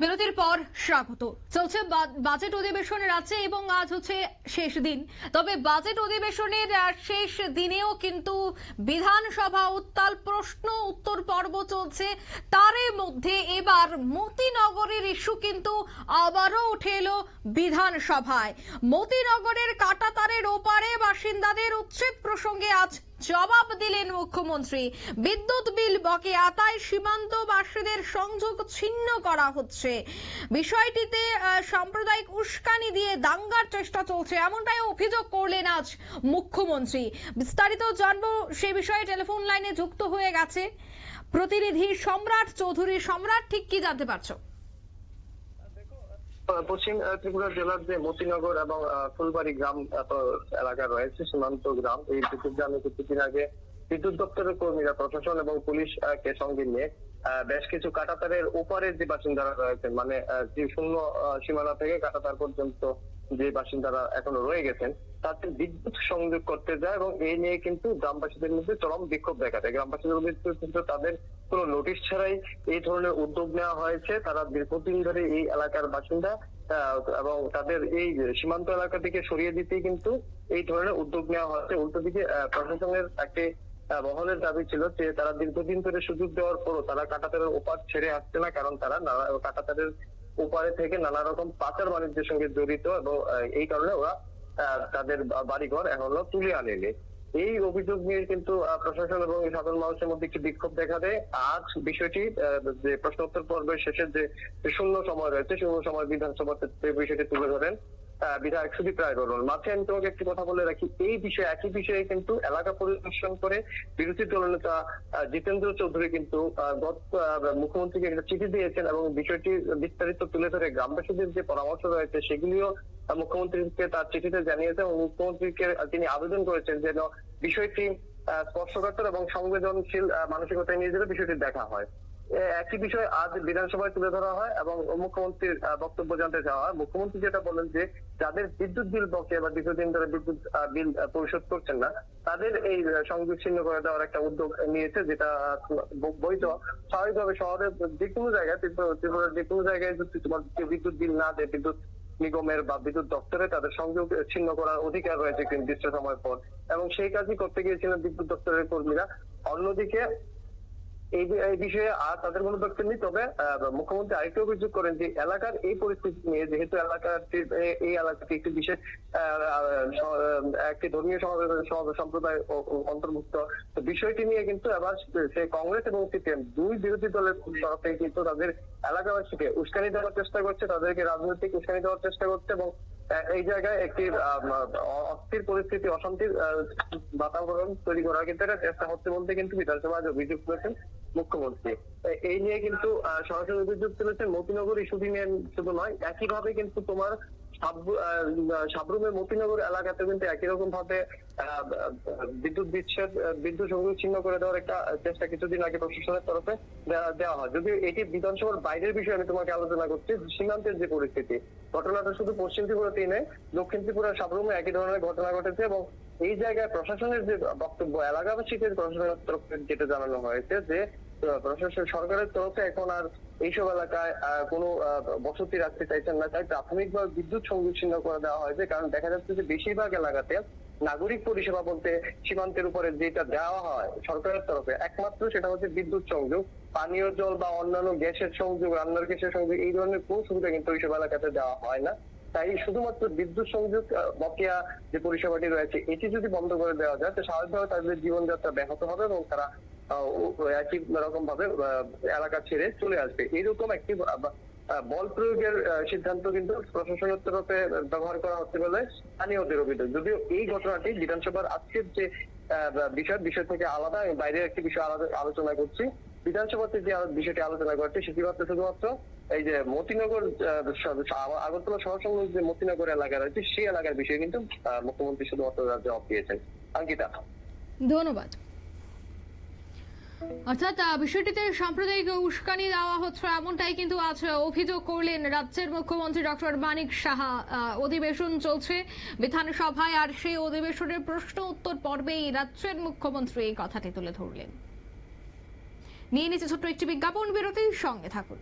বিরতির পর স্বাগত। চলছে বাজেট অধিবেশন রাজ্যে এবং আজ হচ্ছে শেষ দিন। তবে বাজেট অধিবেশনের শেষ দিনেও কিন্তু বিধানসভা উত্তাল, প্রশ্ন উত্তর পর্ব চলছে। তারই মধ্যে এবার মতিনগরের ইস্যু কিন্তু আবারও উঠে এলো বিধানসভায়। মতিনগরের কাঁটাতারের ওপারে বাসিন্দাদের উচ্ছেদ প্রসঙ্গে আজ জবাব দিলেন মুখ্যমন্ত্রী। বিদ্যুৎ বিল বকেয়ায় সীমান্তবাসীদের সংযোগ ছিন্ন করা হচ্ছে, বিষয়টিতে সাম্প্রদায়িক উস্কানি দিয়ে দাঙ্গার চেষ্টা চলছে, এমনটাই অভিযোগ করলেন আজ মুখ্যমন্ত্রী। বিস্তারিত জানবো সে বিষয়ে টেলিফোন লাইনে যুক্ত হয়ে গেছে প্রতিনিধি সম্রাট চৌধুরী। সম্রাট, ঠিক কি জানতে পারছো? পশ্চিম ত্রিপুরা জেলার যে মতিনগর এবং ফুলবাড়ি গ্রাম এলাকা রয়েছে, সীমান্ত গ্রাম, এই বিদ্যুৎ গ্রামে কিছুদিন আগে বিদ্যুৎ দপ্তরের কর্মীরা, প্রশাসন এবং পুলিশ কে সঙ্গে নিয়ে বেশ কিছু কাঁটাতারের ওপারের যে বাসিন্দারা রয়েছেন, মানে যে শূন্য সীমানা থেকে কাঁটাতার পর্যন্ত যে বাসিন্দারা এখনো রয়ে গেছেন, তাদের বিদ্যুৎ সংযোগ করতে যায় এবং এই নিয়ে কিন্তু গ্রামবাসীদের মধ্যে চরম বিক্ষোভ দেখা দেয়। গ্রামবাসীদের মধ্যে কিন্তু তাদের কোনো নোটিশ ছাড়াই এই ধরনের উদ্যোগ নেওয়া হয়েছে। তারা দীর্ঘদিন ধরে এই এলাকার বাসিন্দা এবং তাদের এই সীমান্ত এলাকা থেকে সরিয়ে দিতেই কিন্তু এই ধরনের উদ্যোগ নেওয়া হয়েছে। উল্টো দিকে প্রশাসনের একটি মহলের দাবি ছিল যে তারা দীর্ঘদিন ধরে সুযোগ দেওয়ার পরও তারা কাঁটাতারের ওপার ছেড়ে আসছে না, কারণ তারা কাঁটাতারের ওপারে থেকে নানা রকম পাচার বাণিজ্যের সঙ্গে জড়িত এবং এই কারণে ওরা তাদের বাড়িঘর এখনো তুলে আনেনি। এই অভিযোগ নিয়ে কিন্তু প্রশাসন এবং সাধারণ মানুষের মধ্যে একটি বিক্ষোভ দেখা দেয়। আজ বিষয়টি যে প্রশ্নোত্তর পর্বের শেষের যে শূন্য সময় রয়েছে, শূন্য সময় বিধানসভাতে বিষয়টি তুলে ধরেন বিধায়ক সুদীপ রায় বর্মন। মাঝে আমি তোমাকে একটি কথা বলে রাখি, এই বিষয়ে একই বিষয়ে কিন্তু এলাকা পরিদর্শন করে বিরোধী দলনেতা জিতেন্দ্র চৌধুরী কিন্তু মুখ্যমন্ত্রীকে একটা চিঠি দিয়েছেন এবং বিষয়টি বিস্তারিত তুলে ধরে গ্রামবাসীদের যে পরামর্শ রয়েছে সেগুলিও মুখ্যমন্ত্রীকে তার চিঠিতে জানিয়েছেন এবং মুখ্যমন্ত্রীকে তিনি আবেদন করেছেন যেন বিষয়টি স্পর্শকাতর এবং সংবেদনশীল মানসিকতায় নিয়ে যেতে বিষয়টি দেখা হয়। একই বিষয় আজ বিধানসভায় তুলে ধরা হয় এবং মুখ্যমন্ত্রীর বক্তব্য জানতে চাওয়া হয়। মুখ্যমন্ত্রী যেটা বলেন যে যাদের বিদ্যুৎ বিল বকেয়া বা দীর্ঘদিন ধরে বিদ্যুৎ বিল পরিশোধ করছেন না, তাদের এই সংযোগ ছিন্ন করে দেওয়ার একটা উদ্যোগ নিয়েছে, যেটা বৈধ। স্বাভাবিকভাবে শহরের যে কোনো জায়গায়, ত্রিপুরার যে কোনো জায়গায় যদি তোমার বিদ্যুৎ বিল না দেয়, বিদ্যুৎ নিগমের বা বিদ্যুৎ দপ্তরে তাদের সংযোগ ছিন্ন করার অধিকার রয়েছে নির্দিষ্ট সময় পর, এবং সেই কাজই করতে গিয়েছিলেন বিদ্যুৎ দপ্তরের কর্মীরা। অন্যদিকে এই বিষয়ে আর তাদের কোনো বক্তব্য নেই। তবে মুখ্যমন্ত্রী আরেকটু অভিযোগ করেন যে এলাকার এই পরিস্থিতি নিয়ে, যেহেতু এই এলাকাটি একটি বিশেষ একটি ধর্মীয় সম্প্রদায় অন্তর্ভুক্ত, বিষয়টি নিয়ে কিন্তু এবার সে কংগ্রেস এবং সিপিএম দুই বিরোধী দলের তরফে কিন্তু তাদের এলাকাবাসীকে উস্কানি দেওয়ার চেষ্টা করছে, তাদেরকে রাজনৈতিক উস্কানি দেওয়ার চেষ্টা করছে এবং এই জায়গায় একটি অস্থির পরিস্থিতি, অশান্তির বাতাবরণ তৈরি করার কিন্তু একটা চেষ্টা হচ্ছে বলতে কিন্তু বিধানসভায় অভিযোগ করেছেন মুখ্যমন্ত্রী। এই নিয়ে কিন্তু সরাসরি অভিযোগ তুলেছেন। মতিনগর ইস্যুটি নিয়ে শুধু নয়, একইভাবে কিন্তু তোমার সাবরুমের মতিনগর এলাকাতে কিন্তু একই রকম ভাবে বিদ্যুৎ বিচ্ছেদ, বিদ্যুৎ সংযোগ ছিন্ন করে দেওয়ার একটা চেষ্টা কিছুদিন আগে প্রশাসনের তরফে দেওয়া হয়। যদিও এটি বিধানসভার বাইরের বিষয়ে আমি তোমাকে আলোচনা করছি। সীমান্তের যে পরিস্থিতি, ঘটনাটা শুধু পশ্চিম ত্রিপুরাতেই নয়, দক্ষিণ ত্রিপুরার সাবরুমে একই ধরনের ঘটনা ঘটেছে এবং এই জায়গায় প্রশাসনের যে বক্তব্য, এলাকাবাসীকে প্রশাসনের তরফে যেটা জানানো হয়েছে যে প্রশাসন সরকারের তরফে এখন আর এইসব এলাকায় কোনো বসতি রাখতে চাইছেন না, তাই প্রাথমিকভাবে বিদ্যুৎ সংযোগ ছিন্ন করে দেওয়া হয়েছে। কারণ দেখা যাচ্ছে যে বেশিরভাগ এলাকাতে নাগরিক পরিষেবা বলতে সীমান্তের উপরে যেটা দেওয়া হয় সরকারের তরফে, একমাত্র সেটা হচ্ছে বিদ্যুৎ সংযোগ। পানীয় জল বা অন্যান্য গ্যাসের সংযোগ, রান্নার গ্যাসের সংযোগ, এই ধরনের কোন সুবিধা কিন্তু ওইসব এলাকাতে দেওয়া হয় না। তাই শুধুমাত্র বিদ্যুৎ সংযোগ বকেয়া যে পরিষেবাটি রয়েছে, এটি যদি বন্ধ করে দেওয়া যায় তো স্বাভাবিকভাবে তাদের জীবনযাত্রা ব্যাহত হবে এবং তারা একই রকম ভাবে এলাকা ছেড়ে চলে আসবে। এইরকম একটি বল প্রয়োগের সিদ্ধান্ত কিন্তু প্রশাসনের তরফে ব্যবহার করা হচ্ছে বলে স্থানীয়দের অভিযোগ। যদিও এই ঘটনাটি বিধানসভার আজকের যে বিষয় থেকে আলাদা, আমি বাইরের একটি বিষয় আলোচনা করছি। বিধানসভাতে যে বিষয়টি আলোচনা করছে সেটি হচ্ছে শুধুমাত্র এই যে মতিনগর আগরতলা শহর সংলগ্ন যে মতিনগর এলাকা রয়েছে সেই এলাকার বিষয়ে কিন্তু মুখ্যমন্ত্রী শুধুমাত্র জবাব দিয়েছেন। অঙ্কিতা, ধন্যবাদ। অর্থাৎ বিষয়টিতে সাম্প্রদায়িক উস্কানি দেওয়া হচ্ছে, এমনটাই কিন্তু আজ অভিযোগ করলেন রাজ্যের মুখ্যমন্ত্রী ডক্টর মানিক সাহা। অধিবেশন চলছে বিধানসভায়, আর সেই অধিবেশনের প্রশ্ন উত্তর পর্বেই রাজ্যের মুখ্যমন্ত্রী এই কথাটি তুলে ধরলেন। নিয়ে নিচ্ছে ছোট্ট একটি বিজ্ঞাপন বিরতির সঙ্গে থাকুন।